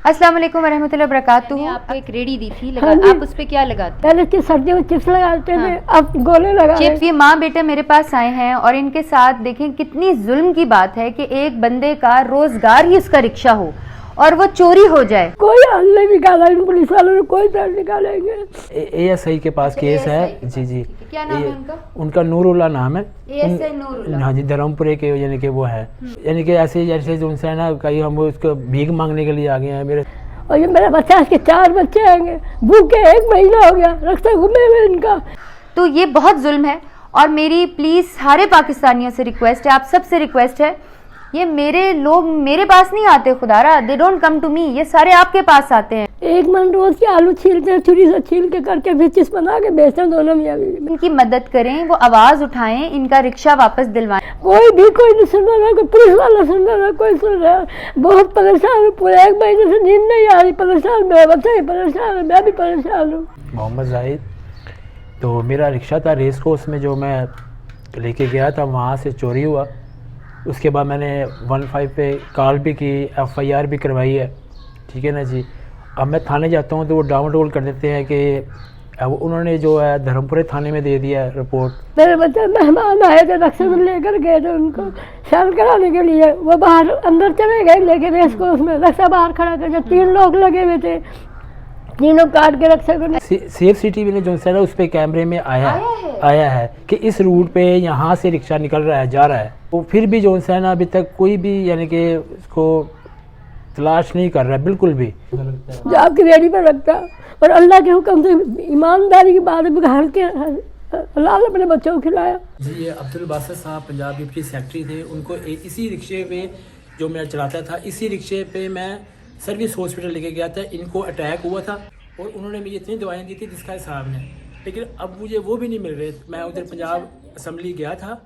अस्सलाम वालेकुम वरहमतुल्लाहि वबरकातुहू। आपको एक रेडी दी थी लगा, आप उस पे क्या लगाते हैं? पहले इसकी सर्दियों में चिप्स लगाते थे, अब गोले लगा चिप्स। ये माँ बेटे मेरे पास आए हैं और इनके साथ देखें कितनी जुल्म की बात है कि एक बंदे का रोजगार ही उसका रिक्शा हो और वो चोरी हो जाए। कोई हल नहीं निकाला, इन पुलिस वालों ने कोई हल निकालेंगे। ASI के पास केस है जी जी। क्या नाम है उनका? उनका नूरुल्लाह नाम है। ASI नूरुल्लाह। हाँ जी, धर्मपुरे के यानी कि वो है, यानी कि ऐसे जैसे उनसे है ना, कहीं हम उसको भीख मांगने के लिए आ गए हैं। मेरे और ये मेरा बच्चा, इसके 4 बच्चे आएंगे, भूखे 1 महीना हो गया, रास्ते घूमे हुए इनका। तो ये बहुत जुल्म है और मेरी प्लीज सारे पाकिस्तानियों से रिक्वेस्ट है, आप सबसे रिक्वेस्ट है, ये मेरे लोग मेरे पास नहीं आते खुदारा, they don't come to me, ये सारे आपके पास आते हैं। 1 मन रोज के आलू छीलते हैं, छुरी से छील के करके फिर चिप्स बना के बेचते हैं दोनों मियां बीवी। इनकी मदद करें, वो आवाज उठाएं, इनका रिक्शा वापस दिलवाएं। कोई नहीं सुन रहा, कोई पुलिस वाला सुन रहा, कोई सुन रहा। बहुत परेशान हूँ, पूरे 1 महीने से नींद नहीं आ रही, परेशान, मेरा बच्चा भी परेशान है, मैं भी परेशान हूँ। मोहम्मद जाहिद, तो मेरा रिक्शा था रेस कोर्स में, जो मैं लेके गया था, वहाँ से चोरी हुआ। उसके बाद मैंने 15 पे कॉल भी की, FIR भी करवाई है, ठीक है ना जी। अब मैं थाने जाता हूँ तो वो डाउनलोड कर देते हैं कि उन्होंने जो है धर्मपुरे थाने में दे दिया है रिपोर्ट। मेरे बच्चे मेहमान आए थे, रक्षा में लेकर गए थे उनको शाम कराने के लिए, वो बाहर अंदर चले गए, लेकिन इसको उसमें रक्षा बाहर खड़ा कर, 3 लोग लगे हुए थे, तीनों काट के रक्षा को। सेफ सिटी में जो है ना, उस पर कैमरे में आया है कि इस रूट पे यहाँ से रिक्शा निकल रहा है, जा रहा है। वो फिर भी जो है ना, अभी तक कोई भी यानी कि उसको तलाश नहीं कर रहा है बिल्कुल भी। जो आपकी रेडी पर रखता और अल्लाह के हुक्म से ईमानदारी की बात है, के अल्लाह ने अपने बच्चों को खिलाया। जी, ये अब्दुल बासित साहब पंजाब डिप्टी सेक्रेटरी थे। उनको इसी रिक्शे पे जो मैं चलाता था, इसी रिक्शे पे मैं सर्विस हॉस्पिटल लेके गया था। इनको अटैक हुआ था और उन्होंने मुझे इतनी दवाएं दी थी जिसका साहब ने, लेकिन अब मुझे वो भी नहीं मिल रहे। मैं उधर पंजाब असम्बली गया था।